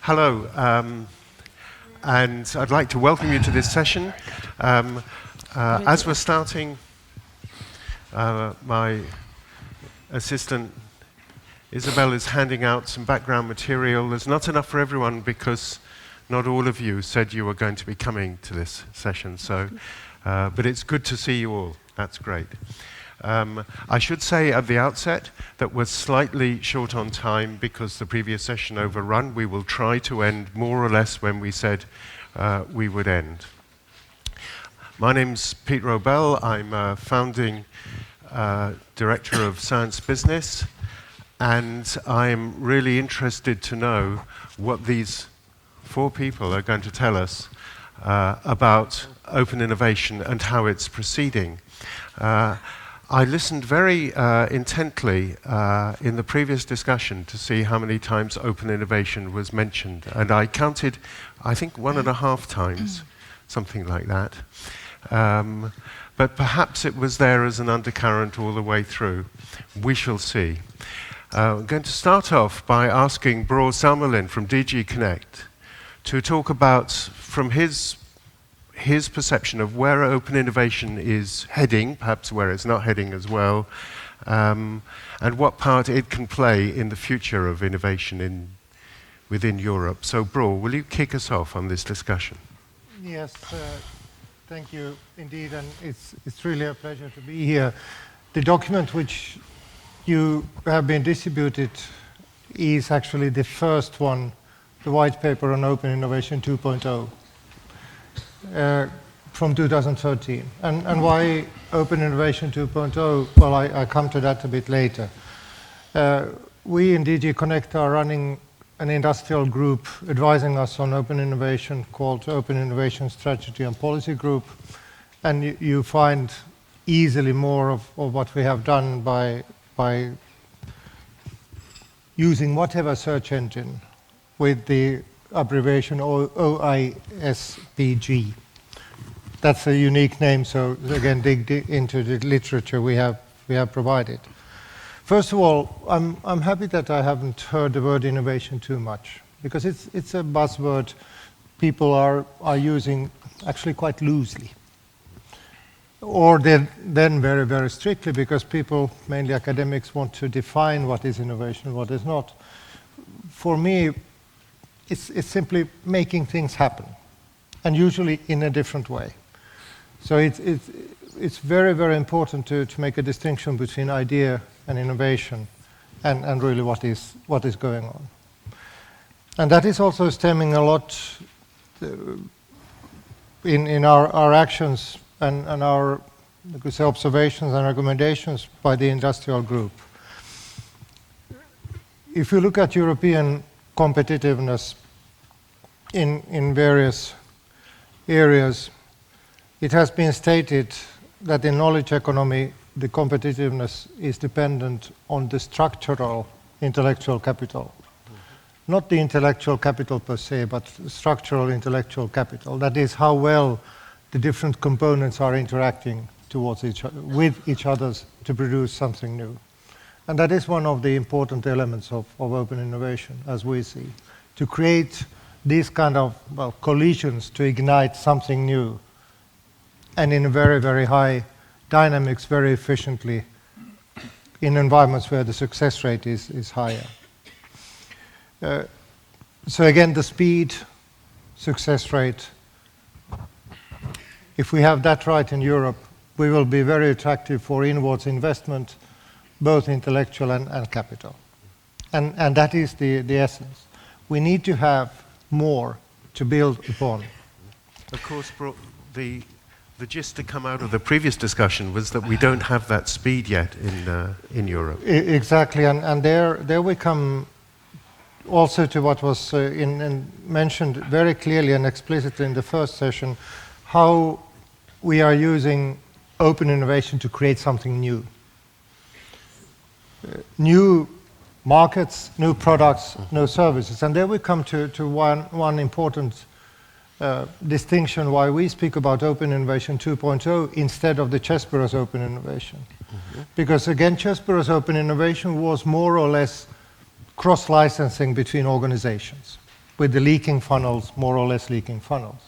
Hello, and I'd like to welcome you to this session. As we're starting, my assistant Isabel is handing out some background material. There's not enough for everyone because not all of you said you were going to be coming to this session, so, but it's good to see you all. That's great. I should say at the outset that we're slightly short on time because the previous session overrun. We will try to end more or less when we said we would end. My name's Pete Robel. I'm a founding director of Science Business, and I'm really interested to know what these four people are going to tell us about open innovation and how it's proceeding. I listened very intently in the previous discussion to see how many times open innovation was mentioned, and I counted, I think, 1.5 times, something like that. But perhaps it was there as an undercurrent all the way through. We shall see. I'm going to start off by asking Bror Salmelin from DG Connect to talk about, from his perception of where open innovation is heading, perhaps where it's not heading as well, and what part it can play in the future of innovation within Europe. So, Bror, will you kick us off on this discussion? Yes, thank you indeed, and it's really a pleasure to be here. The document which you have been distributed is actually the first one, the white paper on Open Innovation 2.0. From 2013. And why Open Innovation 2.0? Well, I come to that a bit later. We in DG Connect are running an industrial group advising us on open innovation called Open Innovation Strategy and Policy Group. And you find easily more of what we have done by using whatever search engine with the abbreviation OISPG. That's a unique name, so again, dig into the literature we have provided. First of all, I'm happy that I haven't heard the word innovation too much, because it's a buzzword people are using actually quite loosely. Or then very, very strictly, because people, mainly academics, want to define what is innovation, what is not. For me, it's simply making things happen, and usually in a different way. So it's very, very important to make a distinction between idea and innovation, and really what is going on. And that is also stemming a lot in our actions and our, like we say, observations and recommendations by the industrial group. If you look at European competitiveness in various areas, it has been stated that in knowledge economy, the competitiveness is dependent on the structural intellectual capital. Not the intellectual capital per se, but structural intellectual capital. That is how well the different components are interacting with each other to produce something new. And that is one of the important elements of open innovation, as we see, to create these kind of collisions to ignite something new, and in a very, very high dynamics, very efficiently, in environments where the success rate is higher. So again, the speed, success rate, if we have that right in Europe, we will be very attractive for inwards investment, both intellectual and capital. And that is the essence. We need to have more to build upon. Of course, the gist to come out of the previous discussion was that we don't have that speed yet in Europe. Exactly, and there we come also to what was mentioned very clearly and explicitly in the first session, how we are using open innovation to create something new. New markets, new products, new services. And there we come to one important distinction why we speak about Open Innovation 2.0 instead of the Chessborough's Open Innovation. Mm-hmm. Because again, Chessborough's Open Innovation was more or less cross-licensing between organizations. with the leaking funnels, more or less leaking funnels.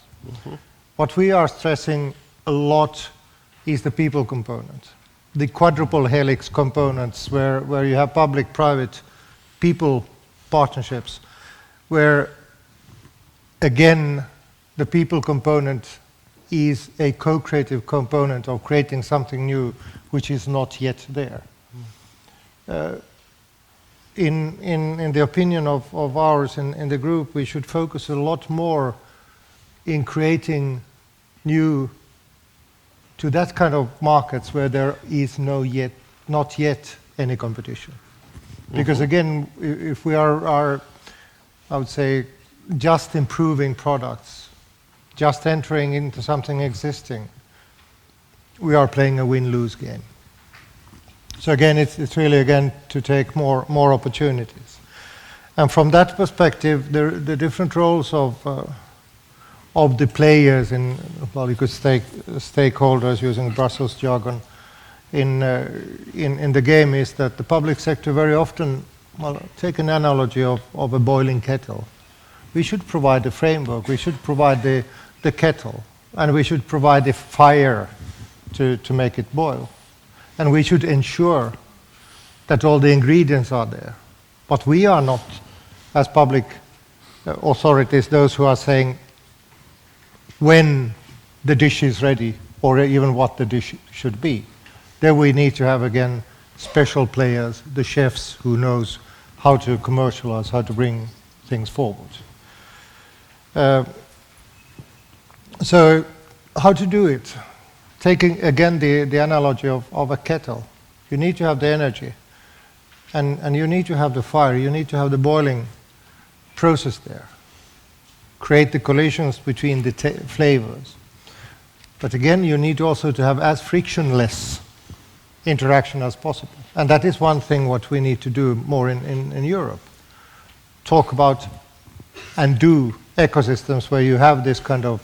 What we are stressing a lot is the people component, the quadruple helix components where you have public, private, people partnerships, where again the people component is a co-creative component of creating something new which is not yet there. In the opinion of ours in the group, we should focus a lot more in creating new to that kind of markets where there is not yet any competition. Because again, if we are, I would say, just improving products, just entering into something existing, we are playing a win-lose game. So again, it's really again to take more opportunities. And from that perspective, the different roles of the players in, well, you could stakeholders using Brussels jargon in the game is that the public sector very often, well, take an analogy of a boiling kettle. We should provide the framework, we should provide the kettle, and we should provide the fire to make it boil. And we should ensure that all the ingredients are there. But we are not, as public authorities, those who are saying when the dish is ready or even what the dish should be. There we need to have, again, special players, the chefs who knows how to commercialize, how to bring things forward. So how to do it? Taking, again, the analogy of a kettle. You need to have the energy, and you need to have the fire, you need to have the boiling process there. Create the collisions between the flavors. But again, you need also to have as frictionless interaction as possible. And that is one thing what we need to do more in Europe. Talk about and do ecosystems where you have this kind of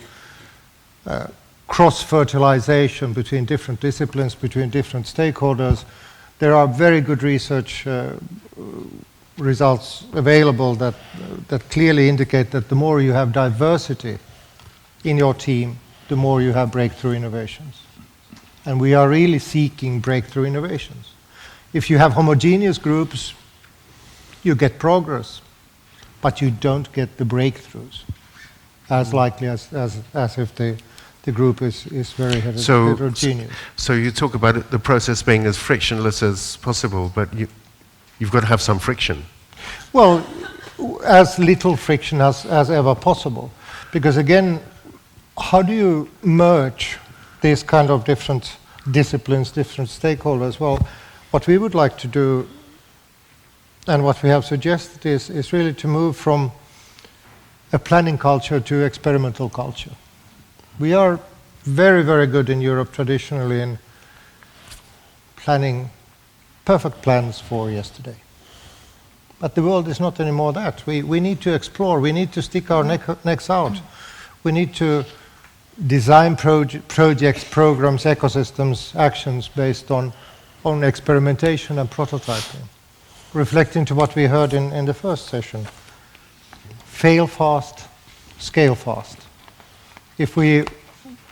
cross-fertilization between different disciplines, between different stakeholders. There are very good research results available that clearly indicate that the more you have diversity in your team, the more you have breakthrough innovations. And we are really seeking breakthrough innovations. If you have homogeneous groups, you get progress, but you don't get the breakthroughs as likely as if the group is very heterogeneous. So you talk about it, the process being as frictionless as possible, but you've got to have some friction. Well, as little friction as ever possible. Because again, how do you merge these kind of different disciplines, different stakeholders? Well, what we would like to do, and what we have suggested is really to move from a planning culture to experimental culture. We are very, very good in Europe traditionally in planning perfect plans for yesterday. But the world is not anymore that. We need to explore, we need to stick our necks out. We need to design projects, programs, ecosystems, actions based on experimentation and prototyping. Reflecting to what we heard in the first session. Fail fast, scale fast. If we,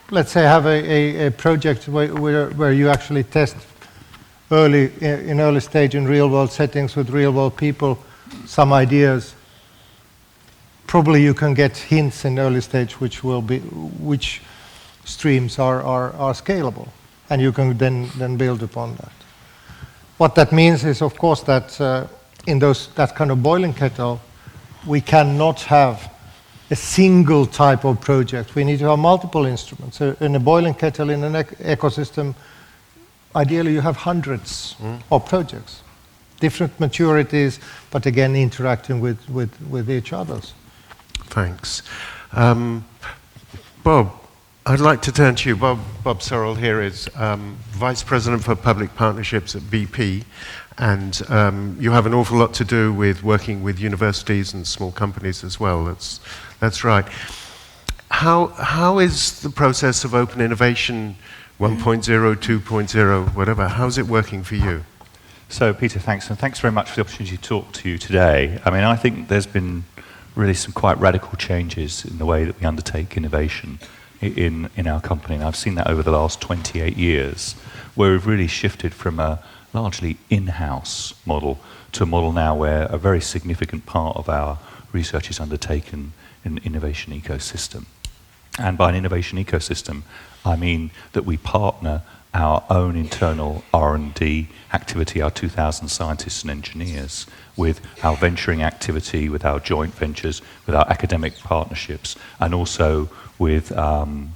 let's say, have a project where you actually test in early stage in real world settings with real world people, some ideas, probably you can get hints in early stage which streams are scalable, and you can then build upon that. What that means is, of course, that in that kind of boiling kettle, we cannot have a single type of project. We need to have multiple instruments. So in a boiling kettle, in an ecosystem, ideally you have hundreds of projects, different maturities, but again interacting with each other's. Thanks. Bob, I'd like to turn to you. Bob Searle here is Vice President for Public Partnerships at BP, and you have an awful lot to do with working with universities and small companies as well. That's right. How is the process of open innovation 1.0, 2.0, whatever, how's it working for you? So, Peter, thanks, and thanks very much for the opportunity to talk to you today. I mean, I think there's been really some quite radical changes in the way that we undertake innovation in our company. And I've seen that over the last 28 years, where we've really shifted from a largely in-house model to a model now where a very significant part of our research is undertaken in an innovation ecosystem. And by an innovation ecosystem, I mean that we partner our own internal R&D activity, our 2,000 scientists and engineers, with our venturing activity, with our joint ventures, with our academic partnerships, and also with our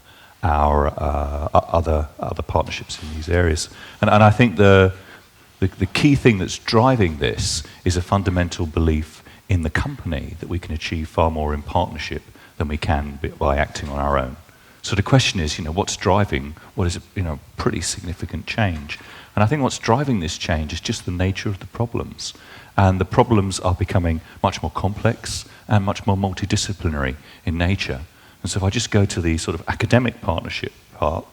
other partnerships in these areas. And I think the key thing that's driving this is a fundamental belief in the company that we can achieve far more in partnership than we can by acting on our own. So the question is, what's driving what is a pretty significant change? And I think what's driving this change is just the nature of the problems. And the problems are becoming much more complex and much more multidisciplinary in nature. And so if I just go to the sort of academic partnership part,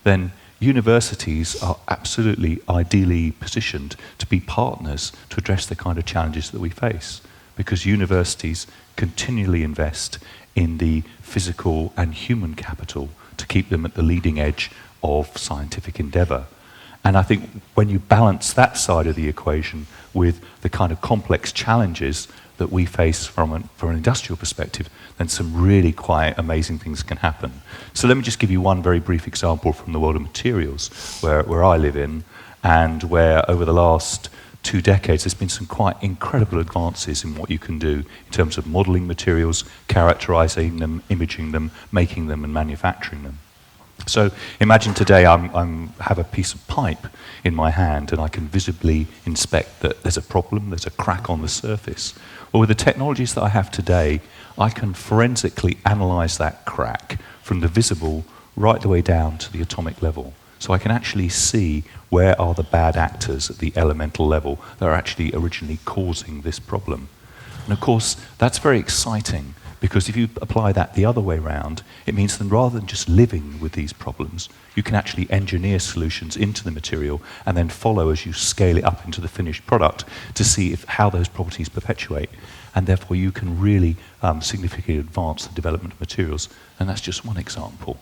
then universities are absolutely ideally positioned to be partners to address the kind of challenges that we face, because universities continually invest in the physical and human capital to keep them at the leading edge of scientific endeavour. And I think when you balance that side of the equation with the kind of complex challenges that we face from an industrial perspective, then some really quite amazing things can happen. So let me just give you one very brief example from the world of materials, where I live in, and where over the last 2 decades there's been some quite incredible advances in what you can do in terms of modelling materials, characterising them, imaging them, making them and manufacturing them. So imagine today I have a piece of pipe in my hand and I can visibly inspect that there's a problem, there's a crack on the surface. Well, with the technologies that I have today, I can forensically analyse that crack from the visible right the way down to the atomic level. So I can actually see where are the bad actors at the elemental level that are actually originally causing this problem. And of course, that's very exciting, because if you apply that the other way around, it means that rather than just living with these problems, you can actually engineer solutions into the material and then follow as you scale it up into the finished product to see how those properties perpetuate. And therefore you can really significantly advance the development of materials. And that's just one example.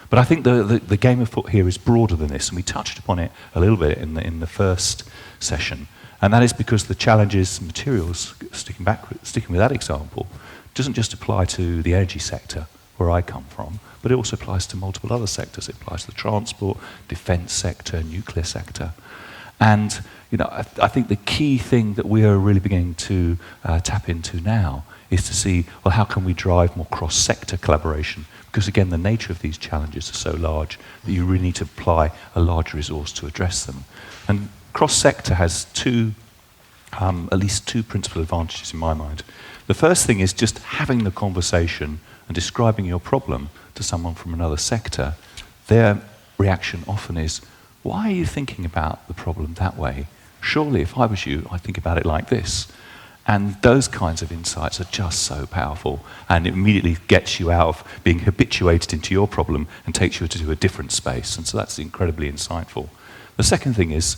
But I think the game afoot here is broader than this, and we touched upon it a little bit in the first session. And that is because the challenges, materials, sticking with that example, doesn't just apply to the energy sector, where I come from, but it also applies to multiple other sectors. It applies to the transport, defence sector, nuclear sector. And I think the key thing that we are really beginning to tap into now is to see, well, how can we drive more cross-sector collaboration? Because again, the nature of these challenges are so large that you really need to apply a large resource to address them. And cross-sector has at least two principal advantages in my mind. The first thing is just having the conversation and describing your problem to someone from another sector. Their reaction often is, why are you thinking about the problem that way? Surely if I was you, I'd think about it like this. And those kinds of insights are just so powerful, and it immediately gets you out of being habituated into your problem and takes you to a different space. And so that's incredibly insightful. The second thing is,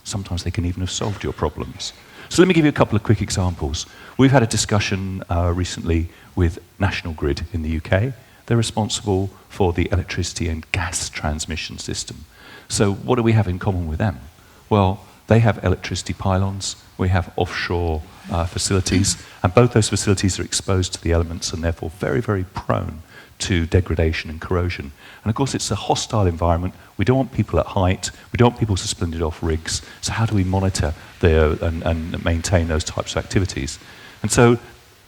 sometimes they can even have solved your problems. So let me give you a couple of quick examples. We've had a discussion recently with National Grid in the UK. They're responsible for the electricity and gas transmission system. So what do we have in common with them? Well, they have electricity pylons, we have offshore facilities, and both those facilities are exposed to the elements and therefore very, very prone to degradation and corrosion. And of course it's a hostile environment. We don't want people at height, we don't want people suspended off rigs, so how do we monitor and maintain those types of activities? And so,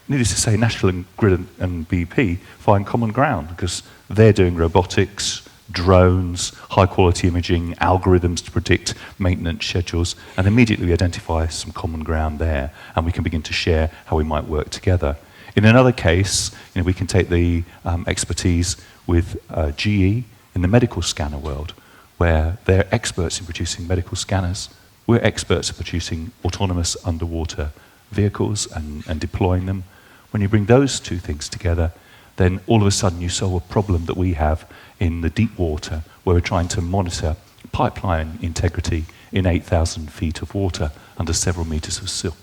needless to say, National Grid and BP find common ground, because they're doing robotics, drones, high-quality imaging, algorithms to predict maintenance schedules, and immediately we identify some common ground there, and we can begin to share how we might work together. In another case, we can take the expertise with GE in the medical scanner world, where they're experts in producing medical scanners. We're experts at producing autonomous underwater vehicles and deploying them. When you bring those two things together, then all of a sudden you solve a problem that we have in the deep water, where we're trying to monitor pipeline integrity in 8,000 feet of water under several meters of silt.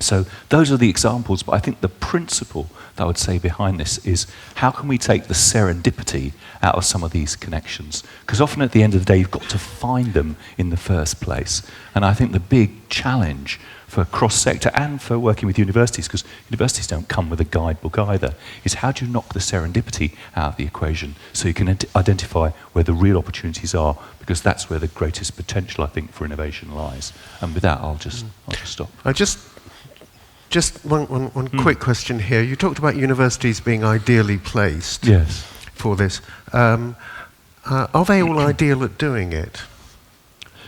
So those are the examples, but I think the principle that I would say behind this is how can we take the serendipity out of some of these connections? Because often at the end of the day, you've got to find them in the first place. And I think the big challenge for cross-sector and for working with universities, because universities don't come with a guidebook either, is how do you knock the serendipity out of the equation so you can identify where the real opportunities are, because that's where the greatest potential, I think, for innovation lies. And with that, I'll just stop. Just one quick question here. You talked about universities being ideally placed for this. Are they all ideal at doing it?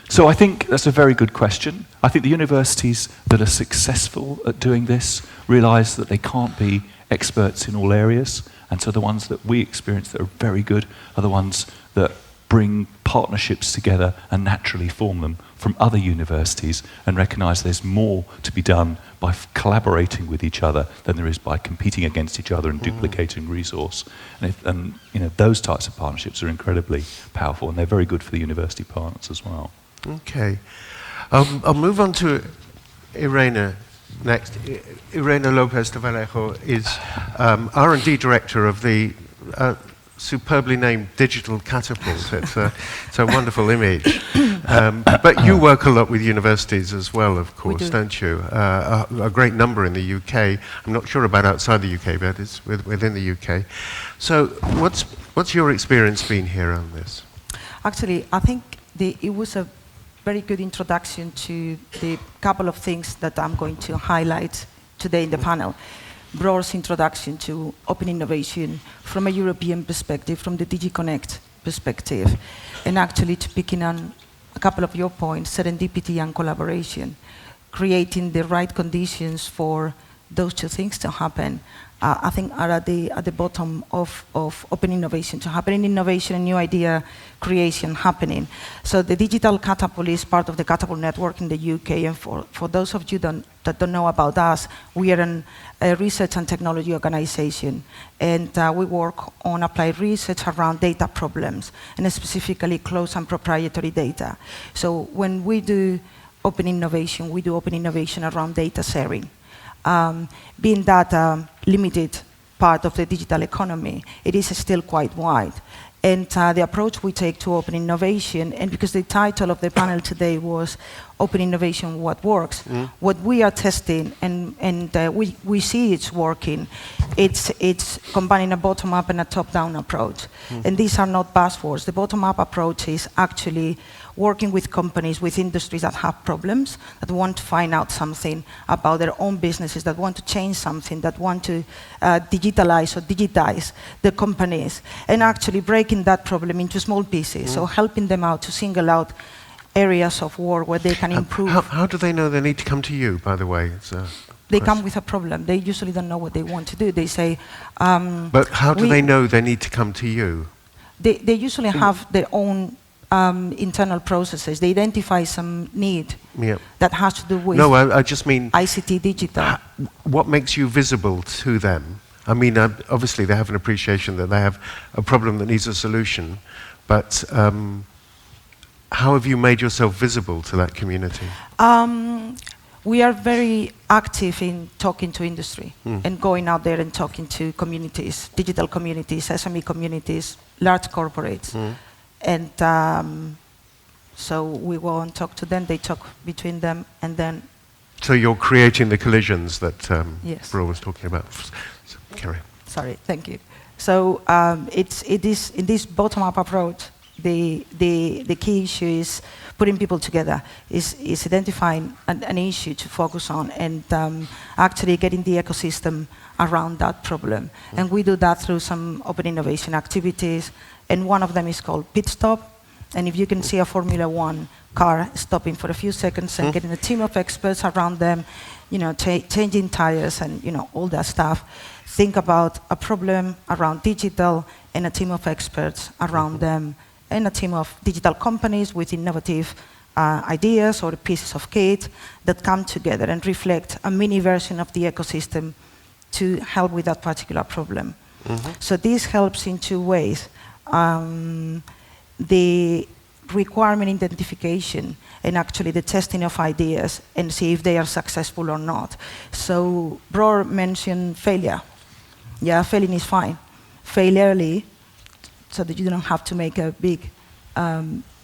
So I think that's a very good question. I think the universities that are successful at doing this realise that they can't be experts in all areas, and so the ones that we experience that are very good are the ones that bring partnerships together and naturally form them from other universities and recognise there's more to be done by collaborating with each other than there is by competing against each other and duplicating resource. And those types of partnerships are incredibly powerful, and they're very good for the university partners as well. Okay. I'll move on to Irene next. Irene Lopez de Vallejo is R&D director of the superbly named Digital Catapult. It's a wonderful image. But you work a lot with universities as well, of course, don't you? A great number in the UK. I'm not sure about outside the UK, but it's within the UK. So what's your experience been here on this? Actually, I think it was a very good introduction to the couple of things that I'm going to highlight today in the panel. Broad's introduction to open innovation from a European perspective, from the DigiConnect perspective, and actually to picking on a couple of your points, serendipity and collaboration, creating the right conditions for those two things to happen, I think are at the bottom of open innovation, to happen innovation and new idea creation happening. So the Digital Catapult is part of the Catapult network in the UK, and for those of you that don't know about us, we are a research and technology organization, and we work on applied research around data problems, and specifically closed and proprietary data. So when we do open innovation, we do open innovation around data sharing. Being that limited part of the digital economy, it is still quite wide. And the approach we take to open innovation, and because the title of the panel today was Open Innovation, What Works, what we are testing, and we see it's working, it's combining a bottom-up and a top-down approach. And these are not buzzwords. The bottom-up approach is actually working with companies, with industries that have problems, that want to find out something about their own businesses, that want to change something, that want to digitize the companies, and actually breaking that problem into small pieces, so helping them out to single out areas of work where they can improve. How do they know they need to come to you, by the way? They come with a problem. They usually don't know what they want to do. They say... but how do they know they need to come to you? They usually have their own internal processes. They identify some need that has to do with I just mean ICT digital. What makes you visible to them? I mean, obviously they have an appreciation that they have a problem that needs a solution, but how have you made yourself visible to that community? We are very active in talking to industry and going out there and talking to communities, digital communities, SME communities, large corporates. And so we go and talk to them, they talk between them, and then... So you're creating the collisions that yes. Bro was talking about. So, carry on. Sorry, thank you. So it is in this bottom-up approach, the key issue is putting people together, is identifying an issue to focus on, and actually getting the ecosystem around that problem. And we do that through some open innovation activities, and one of them is called Pit Stop. And if you can see a Formula One car stopping for a few seconds and getting a team of experts around them, changing tires and all that stuff, think about a problem around digital and a team of experts around them, and a team of digital companies with innovative ideas or pieces of kit that come together and reflect a mini version of the ecosystem to help with that particular problem. So this helps in two ways. The requirement identification and actually the testing of ideas and see if they are successful or not. So Bror mentioned failure. Yeah, failing is fine. Fail early so that you don't have to make a big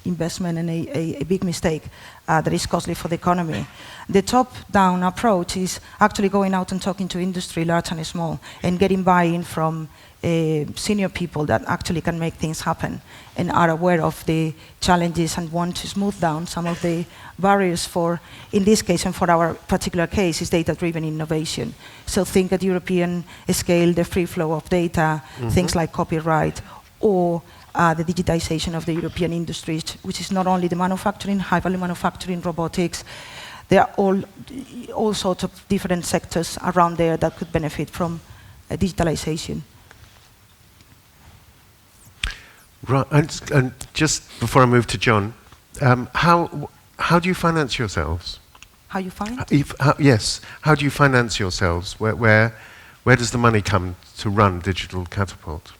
investment and a big mistake that is costly for the economy. The top-down approach is actually going out and talking to industry, large and small, and getting buy-in from senior people that actually can make things happen and are aware of the challenges and want to smooth down some of the barriers for, in this case and for our particular case, is data-driven innovation. So think at European scale, the free flow of data, things like copyright, or the digitization of the European industries, which is not only the manufacturing, high-value manufacturing, robotics. There are all sorts of different sectors around there that could benefit from digitalization. Right, and just before I move to John, how do you finance yourselves? How you find? Yes, how do you finance yourselves? Where does the money come to run Digital Catapult?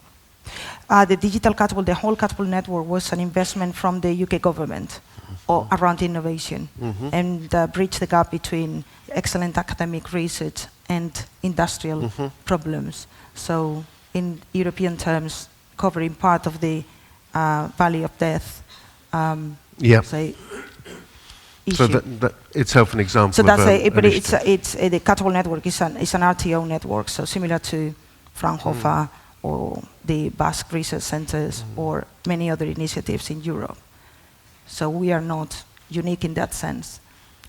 The Digital Catapult, the whole Catapult network was an investment from the UK government around innovation and bridge the gap between excellent academic research and industrial problems. So in European terms, covering part of the valley of death, say, issue. So that itself an example. So that's of it's the Catapult network is an RTO network, so similar to Fraunhofer or the Basque Research Centers or many other initiatives in Europe. So we are not unique in that sense.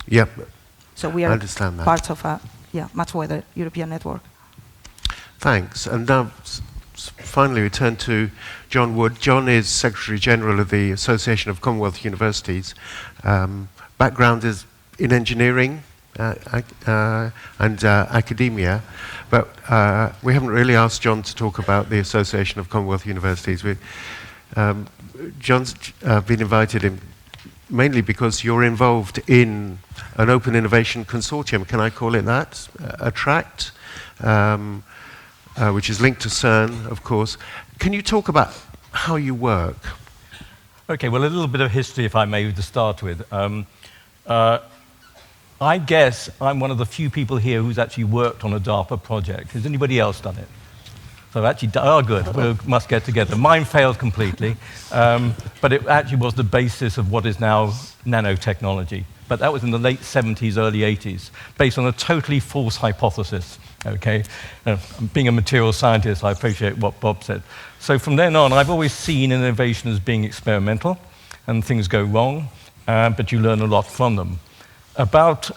Yep. So we I are understand that. part of a much wider European network. Thanks. And now, finally, we turn to John Wood. John is Secretary General of the Association of Commonwealth Universities. Background is in engineering and academia, but we haven't really asked John to talk about the Association of Commonwealth Universities. John's been invited in mainly because you're involved in an open innovation consortium, can I call it that? ATTRACT, which is linked to CERN, of course. Can you talk about how you work? Okay, well, a little bit of history, if I may, to start with. I guess I'm one of the few people here who's actually worked on a DARPA project. Has anybody else done it? So actually, oh, good, we must get together. Mine failed completely, but it actually was the basis of what is now nanotechnology. But that was in the late 70s, early 80s, based on a totally false hypothesis, okay? Being a material scientist, I appreciate what Bob said. So from then on, I've always seen innovation as being experimental, and things go wrong, but you learn a lot from them. About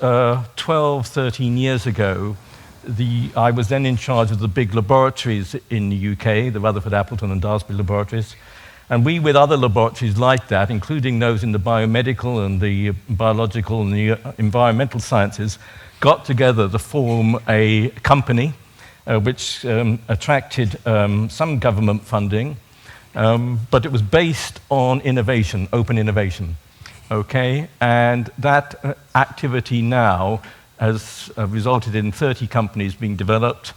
12, 13 years ago, I was then in charge of the big laboratories in the UK, the Rutherford, Appleton, and Daresbury laboratories. And we, with other laboratories like that, including those in the biomedical and the biological and the environmental sciences, got together to form a company which attracted some government funding, but it was based on innovation, open innovation. Okay, and that activity now has resulted in 30 companies being developed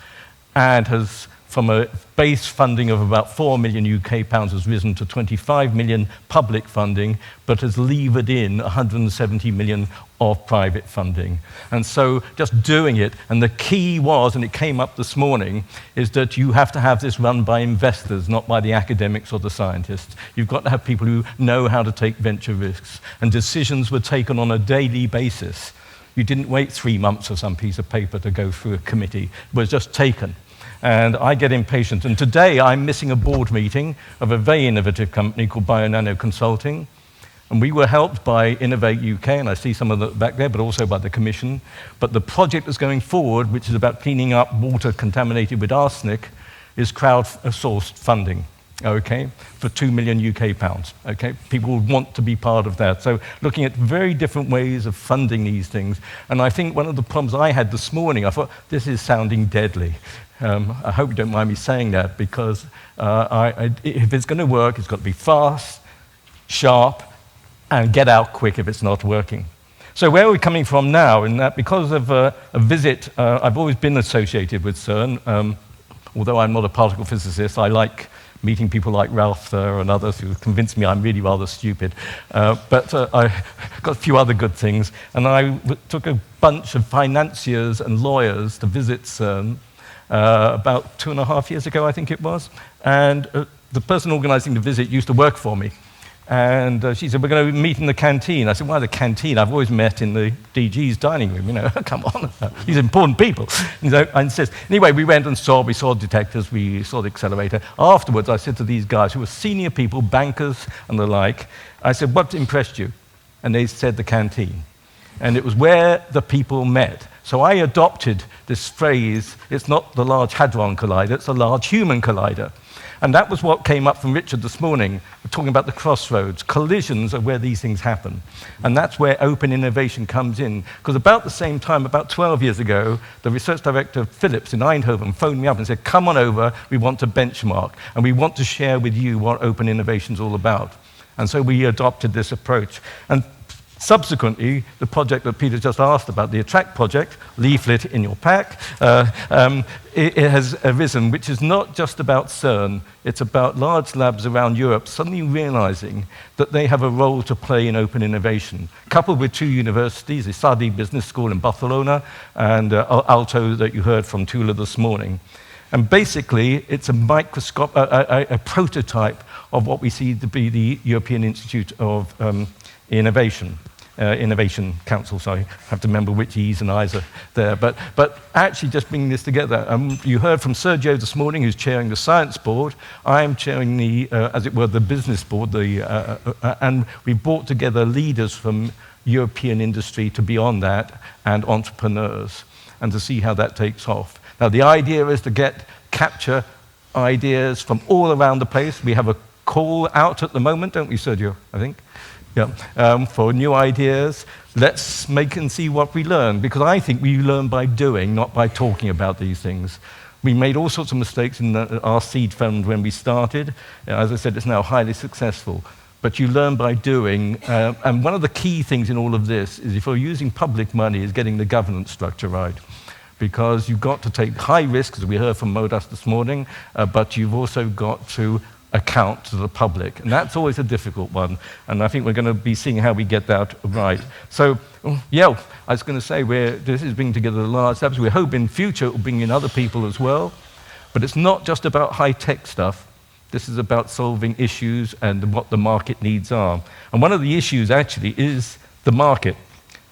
and has, from a base funding of about 4 million UK pounds, has risen to 25 million public funding, but has levered in 170 million of private funding. And so just doing it, and the key was, and it came up this morning, is that you have to have this run by investors, not by the academics or the scientists. You've got to have people who know how to take venture risks. And decisions were taken on a daily basis. You didn't wait 3 months for some piece of paper to go through a committee. It was just taken. And I get impatient. And today I'm missing a board meeting of a very innovative company called BioNano Consulting. And we were helped by Innovate UK, and I see some of that back there, but also by the Commission. But the project that's going forward, which is about cleaning up water contaminated with arsenic, is crowd-sourced funding, okay, for 2 million UK pounds, okay? People would want to be part of that. So looking at very different ways of funding these things. And I think one of the problems I had this morning, I thought, this is sounding deadly. I hope you don't mind me saying that, because if it's going to work, it's got to be fast, sharp, and get out quick if it's not working. So where are we coming from now? In that, because of a visit, I've always been associated with CERN. Although I'm not a particle physicist, I like meeting people like Ralph there and others who convinced me I'm really rather stupid. But I got a few other good things. And I took a bunch of financiers and lawyers to visit CERN about 2.5 years ago, I think it was. And the person organizing the visit used to work for me. And she said, we're going to meet in the canteen. I said, why the canteen? I've always met in the DG's dining room, come on. These are important people. And says, anyway, we went and we saw detectors, we saw the accelerator. Afterwards, I said to these guys who were senior people, bankers and the like, I said, what impressed you? And they said the canteen. And it was where the people met. So I adopted this phrase, it's not the Large Hadron Collider, it's a Large Human Collider. And that was what came up from Richard this morning. We're talking about the crossroads. Collisions are where these things happen. And that's where open innovation comes in. Because about the same time, about 12 years ago, the research director of Philips in Eindhoven phoned me up and said, come on over, we want to benchmark, and we want to share with you what open innovation is all about. And so we adopted this approach. And subsequently, the project that Peter just asked about, the Attract project, leaflet in your pack, it has arisen, which is not just about CERN, it's about large labs around Europe suddenly realizing that they have a role to play in open innovation, coupled with 2 universities, the Sadi Business School in Barcelona and Alto that you heard from Tula this morning. And basically, it's a prototype of what we see to be the European Institute of Innovation. Innovation Council, sorry, I have to remember which E's and I's are there, but actually just bringing this together. You heard from Sergio this morning, who's chairing the science board. I'm chairing the, as it were, the business board, and we brought together leaders from European industry to be on that, and entrepreneurs, and to see how that takes off. Now, the idea is to capture ideas from all around the place. We have a call out at the moment, don't we, Sergio, I think? Yeah, for new ideas. Let's make and see what we learn, because I think we learn by doing, not by talking about these things. We made all sorts of mistakes in our seed fund when we started. As I said, it's now highly successful. But you learn by doing, and one of the key things in all of this is if you're using public money is getting the governance structure right. Because you've got to take high risks, as we heard from Modas this morning, but you've also got to account to the public. And that's always a difficult one. And I think we're going to be seeing how we get that right. So, yeah, I was going to say, this is bringing together the large labs. We hope in future it will bring in other people as well. But it's not just about high-tech stuff. This is about solving issues and what the market needs are. And one of the issues, actually, is the market.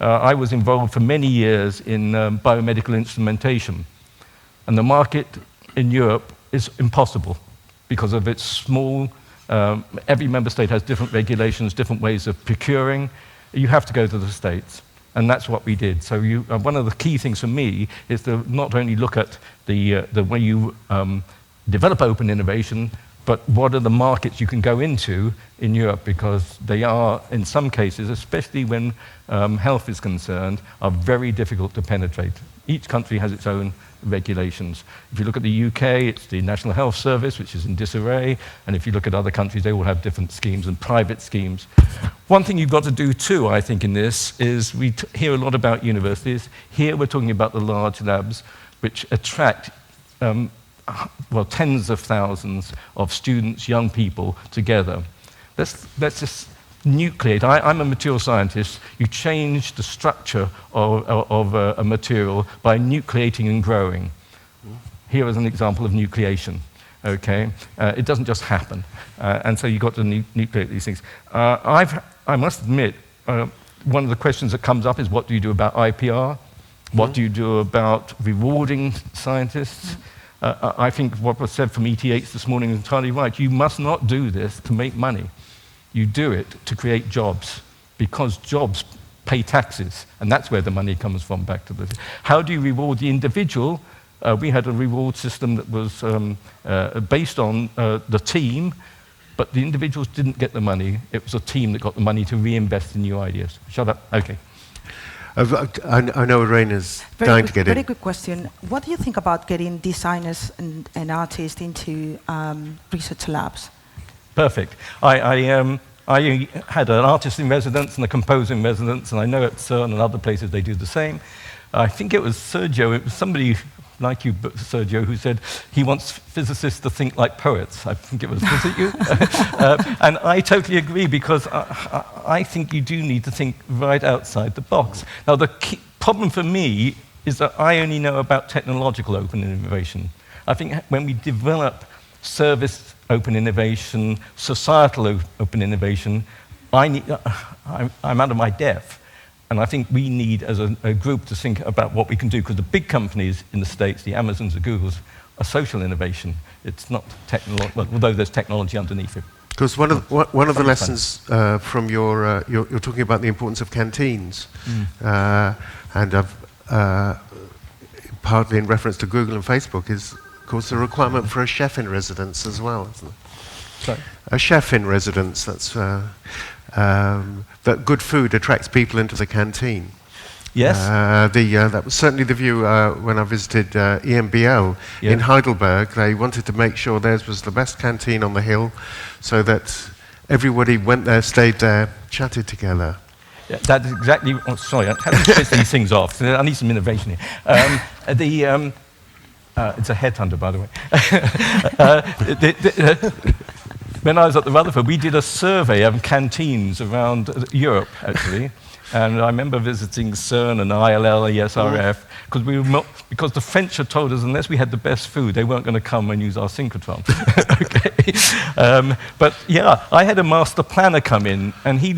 I was involved for many years in biomedical instrumentation. And the market in Europe is impossible, because of its small, every member state has different regulations, different ways of procuring. You have to go to the States, and that's what we did. So one of the key things for me is to not only look at the way you develop open innovation, but what are the markets you can go into in Europe, because they are, in some cases, especially when health is concerned, are very difficult to penetrate. Each country has its own regulations. If you look at the UK, it's the National Health Service, which is in disarray, and if you look at other countries, they all have different schemes and private schemes. One thing you've got to do too, I think, in this is we hear a lot about universities. Here we're talking about the large labs, which attract tens of thousands of students, young people together. Let's just nucleate. I'm a material scientist. You change the structure of a material by nucleating and growing. Here is an example of nucleation. Okay, it doesn't just happen, and so you've got to nucleate these things. I must admit, one of the questions that comes up is, what do you do about IPR? What do you do about rewarding scientists? I think what was said from ETH this morning is entirely right. You must not do this to make money. You do it to create jobs, because jobs pay taxes, and that's where the money comes from back to the... How do you reward the individual? We had a reward system that was based on the team, but the individuals didn't get the money. It was a team that got the money to reinvest in new ideas. Shut up. Okay. I know Irene dying to get in. Very good question. What do you think about getting designers and artists into research labs? Perfect. I had an artist in residence and a composer in residence, and I know at CERN and other places they do the same. I think it was Sergio, it was somebody like you, Sergio, who said he wants physicists to think like poets. I think it was it you? And I totally agree, because I think you do need to think right outside the box. Now, the key problem for me is that I only know about technological open innovation. I think when we develop service open innovation, societal open innovation, I'm out of my depth. And I think we need, as a group, to think about what we can do, because the big companies in the States, the Amazons, the Googles, are social innovation. It's not technology, well, although there's technology underneath it. Because one of the lessons from you're talking about the importance of canteens, and partly in reference to Google and Facebook, is, of course, the requirement for a chef in residence as well, isn't it? Sorry? A chef in residence. That's that good food attracts people into the canteen. Yes. That was certainly the view when I visited EMBL in Heidelberg. They wanted to make sure theirs was the best canteen on the hill, so that everybody went there, stayed there, chatted together. Yeah, that's exactly. Oh, sorry, I have to piss these things off. I need some innovation here. It's a headhunter, by the way. When I was at the Rutherford, we did a survey of canteens around Europe, actually. And I remember visiting CERN and ILL, ESRF, because the French had told us unless we had the best food, they weren't going to come and use our synchrotron. Okay. But yeah, I had a master planner come in, and he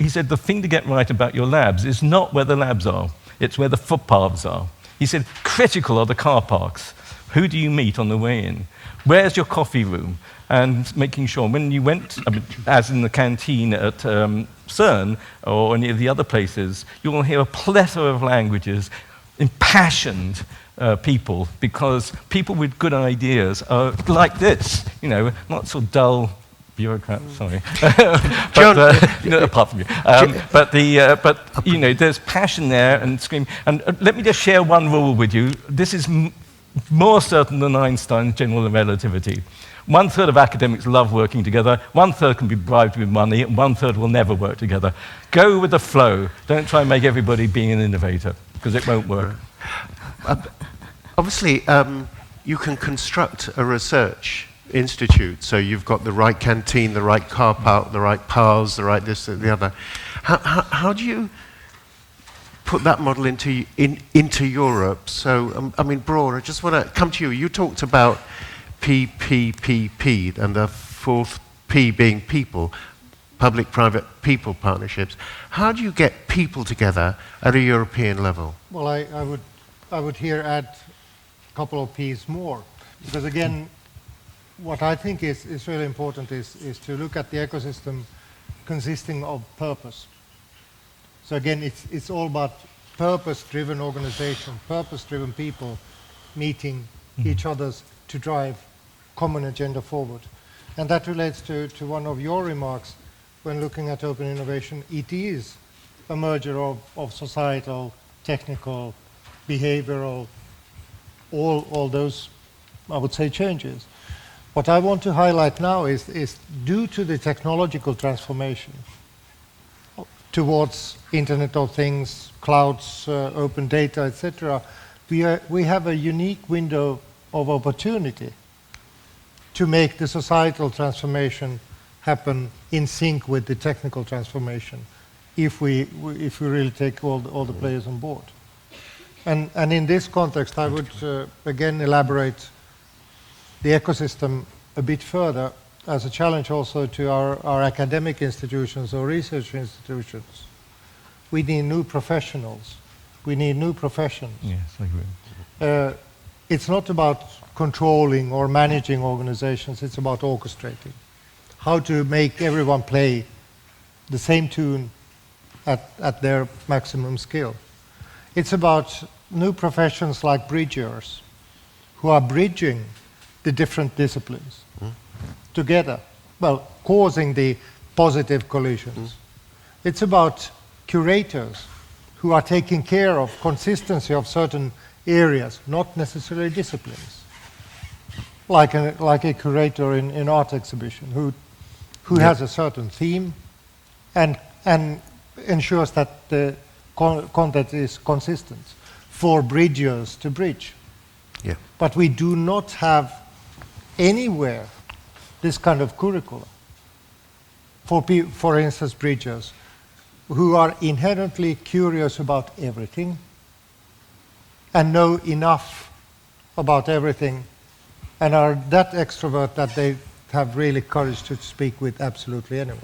said, the thing to get right about your labs is not where the labs are, it's where the footpaths are. He said, critical are the car parks. Who do you meet on the way in? Where's your coffee room? And making sure when you went, as in the canteen at CERN or any of the other places, you will hear a plethora of languages, impassioned people, because people with good ideas are like this, not so dull bureaucrats. Sorry, John, apart from you. But there's passion there and scream. And let me just share one rule with you. This is more certain than Einstein's general relativity. 1/3 of academics love working together, 1/3 can be bribed with money, and 1/3 will never work together. Go with the flow. Don't try and make everybody being an innovator, because it won't work. Obviously, you can construct a research institute, so you've got the right canteen, the right car park, the right paths, the right this, the other. How do you put that model into Europe? So, Bror, I just want to come to you. You talked about PPPP, and the fourth P being people, public-private people partnerships. How do you get people together at a European level? Well, I would here add a couple of P's more, because again, what I think is really important is to look at the ecosystem consisting of purpose. So again, it's all about purpose-driven organization, purpose-driven people meeting each other's to drive common agenda forward. And that relates to one of your remarks when looking at open innovation. It is a merger of societal, technical, behavioral, all those, I would say, changes. What I want to highlight now is due to the technological transformation towards Internet of Things, clouds, open data, etc., we have a unique window of opportunity to make the societal transformation happen in sync with the technical transformation, if we really take all the players on board. And in this context, I would again elaborate the ecosystem a bit further as a challenge also to our academic institutions or research institutions. We need new professionals. We need new professions. Yes, I agree. It's not about controlling or managing organizations, it's about orchestrating. How to make everyone play the same tune at their maximum skill. It's about new professions like bridgers, who are bridging the different disciplines together, well, causing the positive collisions. It's about curators, who are taking care of consistency of certain areas, not necessarily disciplines. Like a curator in art exhibition, who has a certain theme and ensures that the content is consistent for bridgers to bridge. Yeah. But we do not have anywhere this kind of curricula for instance, bridgers, who are inherently curious about everything and know enough about everything and are that extrovert that they have really courage to speak with absolutely anyone.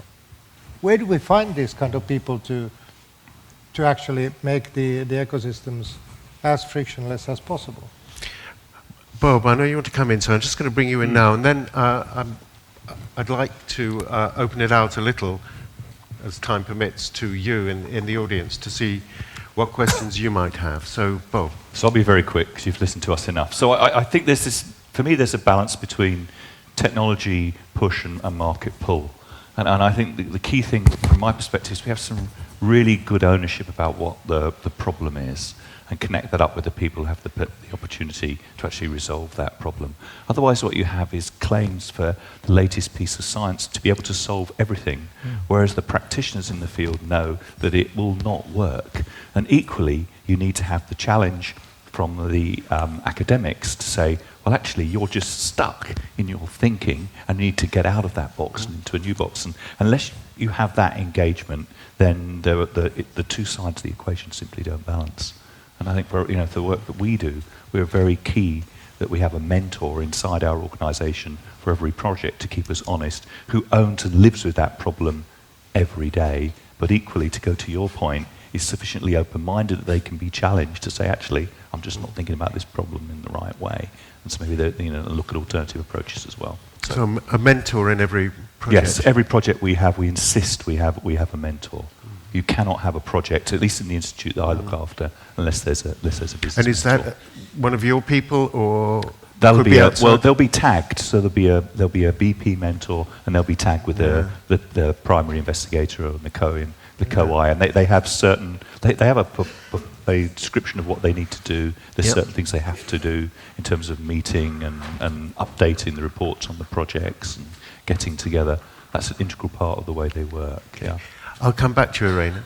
Where do we find these kind of people to actually make the ecosystems as frictionless as possible? Bob, I know you want to come in, so I'm just going to bring you in now, and then I'd like to open it out a little, as time permits, to you in the audience to see what questions you might have. So, Bob. So I'll be very quick because you've listened to us enough. So I think there's this, for me, there's a balance between technology push and market pull. And I think the key thing from my perspective is we have some really good ownership about what the problem is and connect that up with the people who have the opportunity to actually resolve that problem. Otherwise, what you have is claims for the latest piece of science to be able to solve everything, whereas the practitioners in the field know that it will not work. And equally, you need to have the challenge from the academics to say, well, actually, you're just stuck in your thinking and you need to get out of that box and into a new box. And unless you have that engagement, then the two sides of the equation simply don't balance. And I think for the work that we do, we're very key that we have a mentor inside our organisation for every project to keep us honest, who owns and lives with that problem every day, but equally, to go to your point, is sufficiently open-minded that they can be challenged to say, actually, I'm just not thinking about this problem in the right way. And so maybe they look at alternative approaches as well. So a mentor in every project? Yes, every project we have, we insist we have a mentor. You cannot have a project, at least in the institute that I look after, unless there's a business. And is mentor. that one of your people, or That'll could be outside? well, they'll be tagged. So there'll be a BP mentor, and they'll be tagged with the primary investigator or the co-I, and they have certain. They have a description of what they need to do. There's certain things they have to do in terms of meeting and updating the reports on the projects and getting together. That's an integral part of the way they work. Yeah. I'll come back to you, Irene.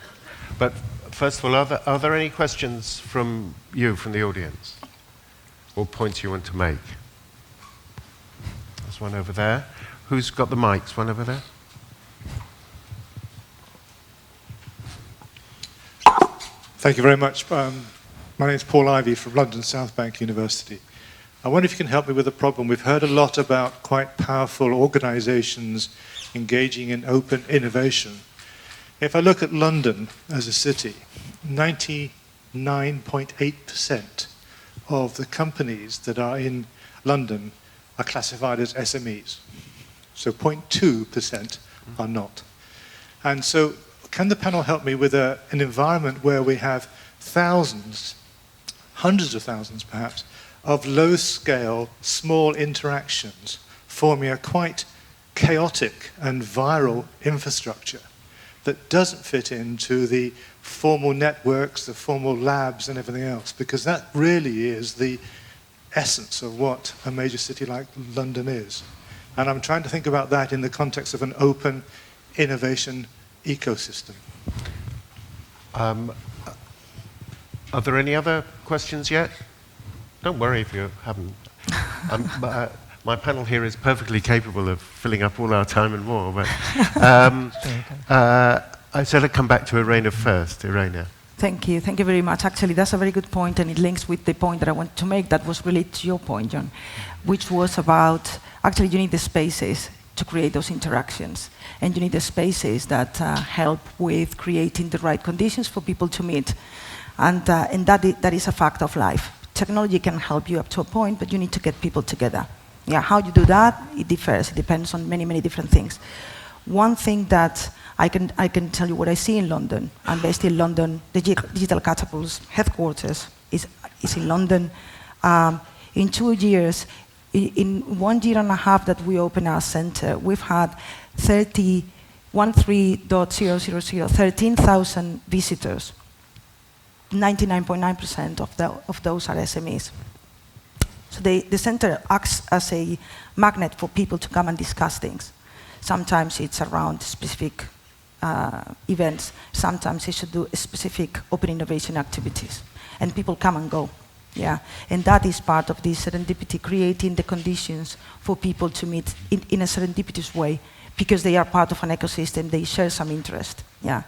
But first of all, are there any questions from you, from the audience? Or points you want to make? There's one over there. Who's got the mics? One over there? Thank you very much. My name is Paul Ivey from London South Bank University. I wonder if you can help me with a problem. We've heard a lot about quite powerful organisations engaging in open innovation. If I look at London as a city, 99.8% of the companies that are in London are classified as SMEs. So 0.2% are not. And so can the panel help me with an environment where we have thousands, hundreds of thousands perhaps, of low-scale, small interactions forming a quite chaotic and viral infrastructure that doesn't fit into the formal networks, the formal labs and everything else, because that really is the essence of what a major city like London is. And I'm trying to think about that in the context of an open innovation ecosystem. Are there any other questions yet? Don't worry if you haven't. My panel here is perfectly capable of filling up all our time and more. But I said I'd come back to Irene first. Irene. Thank you very much. Actually, that's a very good point, and it links with the point that I wanted to make that was related to your point, John, which was about, actually you need the spaces to create those interactions, and you need the spaces that help with creating the right conditions for people to meet, and that is a fact of life. Technology can help you up to a point, but you need to get people together. Yeah, how you do that, it differs. It depends on many, many different things. One thing that I can tell you what I see in London. I'm based in London. The Digital Catapult's headquarters is in London. In 2 years, in 1 year and a half that we opened our center, we've had 13,000 visitors. 99.9% of those are SMEs. So the center acts as a magnet for people to come and discuss things. Sometimes it's around specific events. Sometimes it should do specific open innovation activities. And people come and go. Yeah, and that is part of this serendipity, creating the conditions for people to meet in a serendipitous way, because they are part of an ecosystem, they share some interest. Yeah,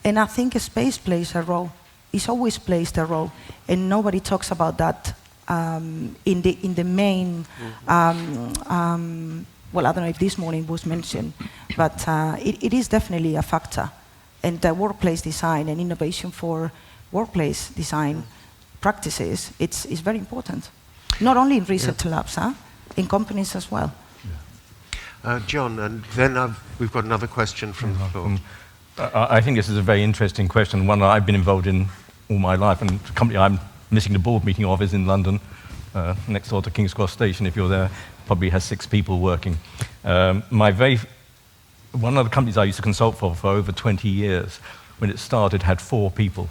and I think space plays a role. It's always plays a role, and nobody talks about that in the main. Well, I don't know if this morning was mentioned, but it is definitely a factor. And the workplace design and innovation for workplace design practices, it's very important. Not only in research labs, in companies as well. John, and then we've got another question from the floor. I think this is a very interesting question, one that I've been involved in all my life, and the company I'm missing the board meeting of is in London, next door to King's Cross Station. If you're there, probably has 6 people working. One of the companies I used to consult for over 20 years, when it started, had 4 people.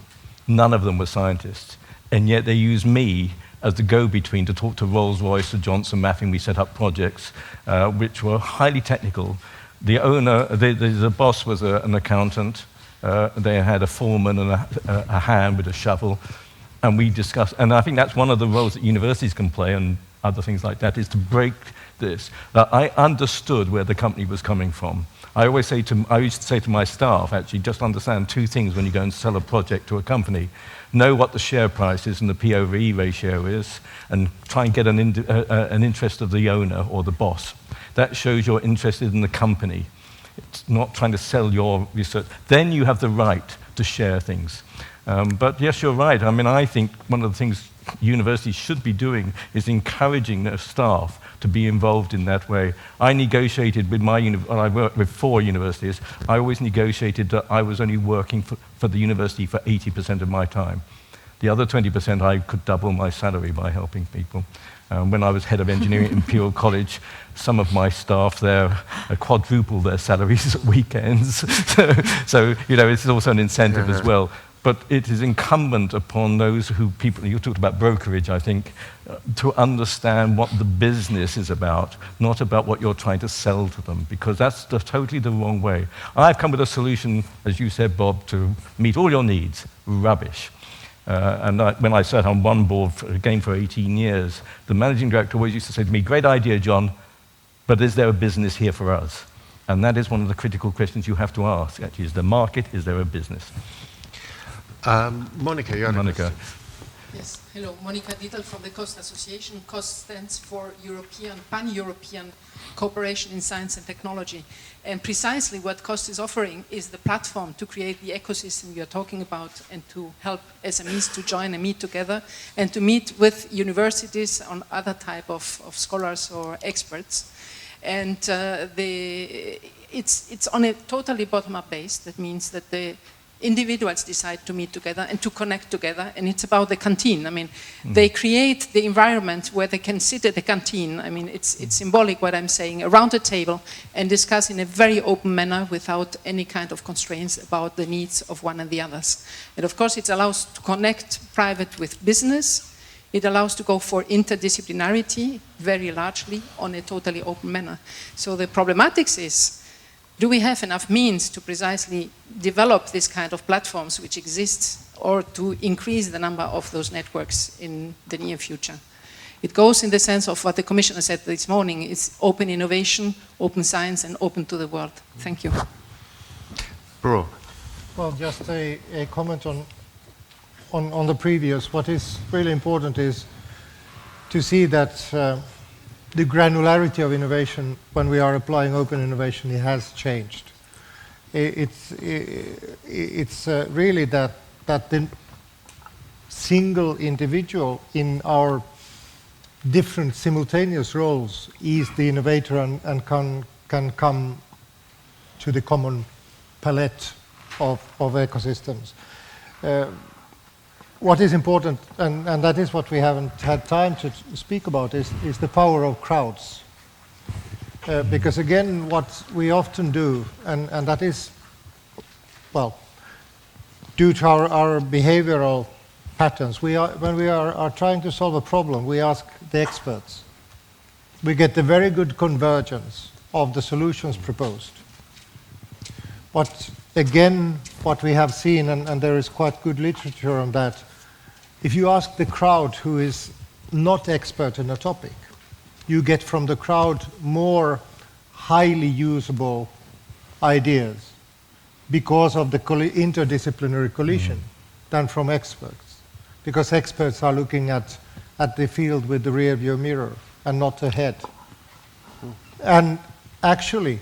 None of them were scientists, and yet they used me as the go-between to talk to Rolls-Royce, to Johnson Matthey. We set up projects which were highly technical. The owner, the boss was an accountant. They had a foreman and a hand with a shovel, and we discussed. And I think that's one of the roles that universities can play, and other things like that, is to break this. I understood where the company was coming from. I used to say to my staff, actually, just understand 2 things when you go and sell a project to a company. Know what the share price is and the P/E ratio is, and try and get an interest of the owner or the boss. That shows you're interested in the company. It's not trying to sell your research. Then you have the right to share things. But yes, you're right. I mean, I think one of the things universities should be doing is encouraging their staff to be involved in that way. I negotiated with I worked with 4 universities. I always negotiated that I was only working for the university for 80% of my time. The other 20% I could double my salary by helping people. When I was head of engineering at Imperial College, some of my staff there quadrupled their salaries at weekends. So it's also an incentive as well. But it is incumbent upon those people, you talked about brokerage, I think, to understand what the business is about, not about what you're trying to sell to them, because that's totally the wrong way. I've come with a solution, as you said, Bob, to meet all your needs. Rubbish. When I sat on one board, again for 18 years, the managing director always used to say to me, "Great idea, John, but is there a business here for us?" And that is one of the critical questions you have to ask, actually. Is the market, is there a business? Monica, you had a question. Yes, hello, Monica Dietl from the COST Association. COST stands for Pan-European Cooperation in Science and Technology. And precisely what COST is offering is the platform to create the ecosystem you're talking about, and to help SMEs to join and meet together, and to meet with universities on other type of scholars or experts. And it's on a totally bottom-up base. That means that the individuals decide to meet together and to connect together, and it's about the canteen. I mean, they create the environment where they can sit at the canteen. I mean, it's symbolic what I'm saying, around a table and discuss in a very open manner without any kind of constraints about the needs of one and the others. And of course, it allows to connect private with business. It allows to go for interdisciplinarity very largely on a totally open manner. So the problematics is, do we have enough means to precisely develop this kind of platforms which exist, or to increase the number of those networks in the near future? It goes in the sense of what the Commissioner said this morning, it's open innovation, open science, and open to the world. Thank you. Bro. Well, just a comment on the previous. What is really important is to see that the granularity of innovation, when we are applying open innovation, it has changed. It's really that the single individual in our different simultaneous roles is the innovator and can come to the common palette of ecosystems. What is important, and that is what we haven't had time to speak about, is the power of crowds. Because again, what we often do, and that is, well, due to our behavioral patterns, when we are trying to solve a problem, we ask the experts. We get the very good convergence of the solutions proposed. But again, what we have seen, and there is quite good literature on that, if you ask the crowd who is not expert in a topic, you get from the crowd more highly usable ideas because of the interdisciplinary collision than from experts. Because experts are looking at the field with the rear view mirror and not ahead. And actually,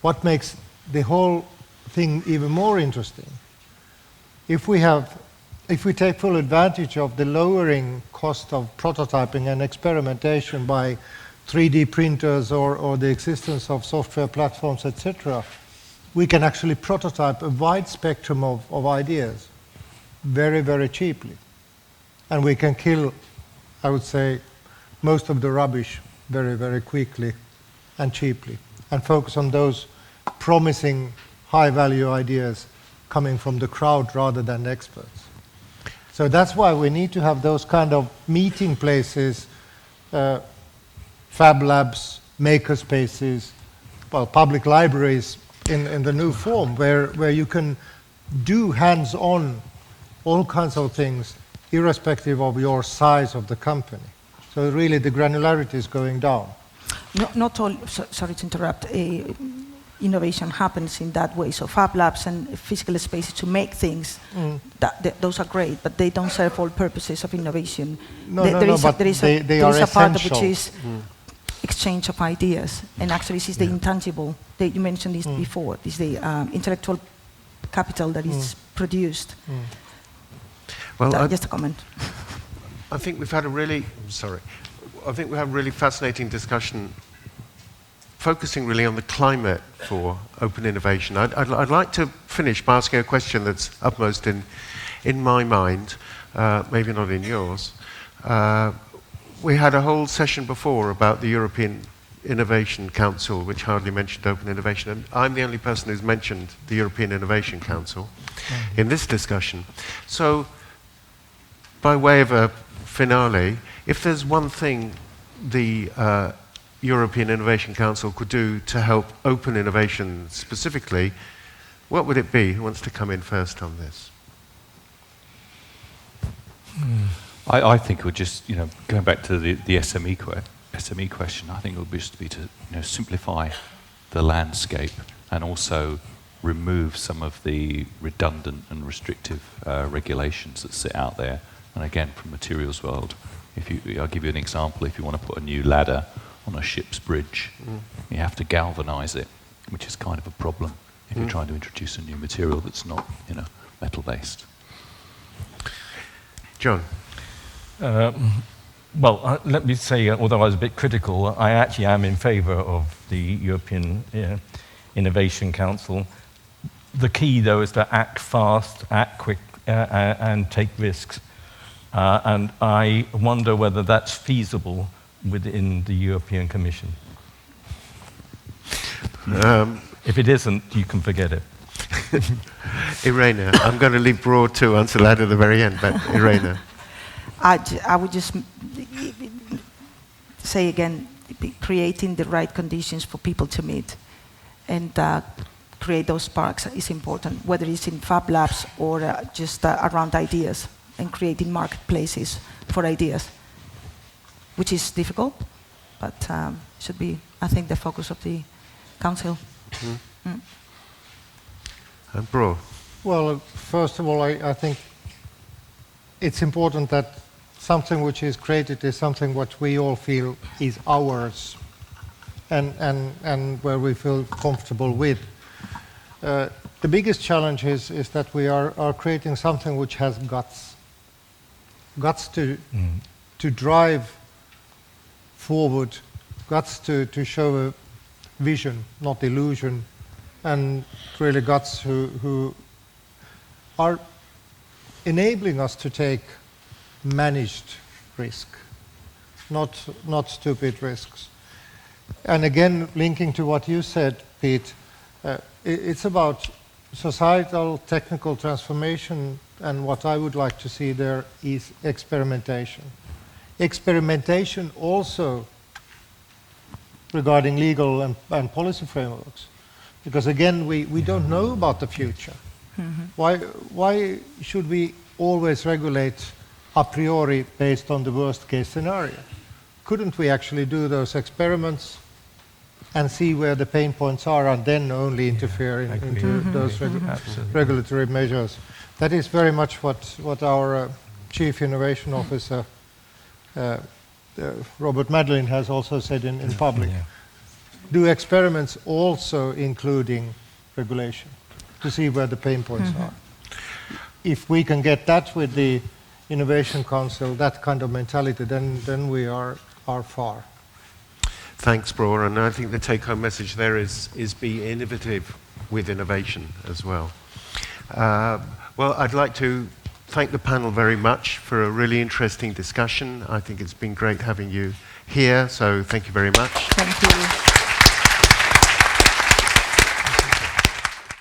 what makes the whole thing even more interesting, if we take full advantage of the lowering cost of prototyping and experimentation by 3D printers or the existence of software platforms, etc., we can actually prototype a wide spectrum of ideas very, very cheaply. And we can kill, I would say, most of the rubbish very, very quickly and cheaply, and focus on those promising high-value ideas coming from the crowd rather than the experts. So that's why we need to have those kind of meeting places, fab labs, maker spaces, well, public libraries in the new form, where you can do hands-on all kinds of things, irrespective of your size of the company. So really the granularity is going down. Not all, sorry to interrupt, innovation happens in that way. So fab labs and physical spaces to make things, those are great, but they don't serve all purposes of innovation. There is a part of which is exchange of ideas, and actually this is the intangible. You mentioned this before. This is the intellectual capital that is produced. Well, just a comment. I think we've had a really fascinating discussion focusing really on the climate for open innovation. I'd like to finish by asking a question that's upmost in my mind, maybe not in yours. We had a whole session before about the European Innovation Council, which hardly mentioned open innovation, and I'm the only person who's mentioned the European Innovation Council in this discussion. So, by way of a finale, if there's one thing the European Innovation Council could do to help open innovation specifically, what would it be? Who wants to come in first on this? I think it would just, going back to the SME question, I think it would just be to simplify the landscape and also remove some of the redundant and restrictive regulations that sit out there. And again, from materials world, I'll give you an example. If you want to put a new ladder on a ship's bridge, you have to galvanize it, which is kind of a problem if you're trying to introduce a new material that's not, metal-based. John? Well, let me say, although I was a bit critical, I actually am in favor of the European Innovation Council. The key, though, is to act fast, act quick, and take risks. And I wonder whether that's feasible within the European Commission. If it isn't, you can forget it. Irena, I'm going to leave Broad to answer that at the very end, but Irena. I would just say again, creating the right conditions for people to meet and create those sparks is important, whether it's in fab labs or just around ideas and creating marketplaces for ideas, which is difficult, but should be, I think, the focus of the Council. And Broad? Well, first of all, I think it's important that something which is created is something what we all feel is ours and where we feel comfortable with. The biggest challenge is that we are creating something which has guts to drive forward, guts to show a vision, not illusion, and really guts who are enabling us to take managed risk, not stupid risks. And again, linking to what you said, Pete, it's about societal technical transformation, and what I would like to see there is experimentation. Experimentation also regarding legal and policy frameworks, because again, we don't know about the future. Why should we always regulate a priori based on the worst case scenario. Couldn't we actually do those experiments and see where the pain points are and then only interfere into those regulatory measures? That is very much what our Chief Innovation Officer, Robert Madeleine, has also said in public. Yeah. Do experiments also including regulation to see where the pain points are. If we can get that with the Innovation Council, that kind of mentality, then we are far. Thanks, Bror. And I think the take-home message there is be innovative with innovation as well. Well, I'd like to thank the panel very much for a really interesting discussion. I think it's been great having you here, so thank you very much. Thank you.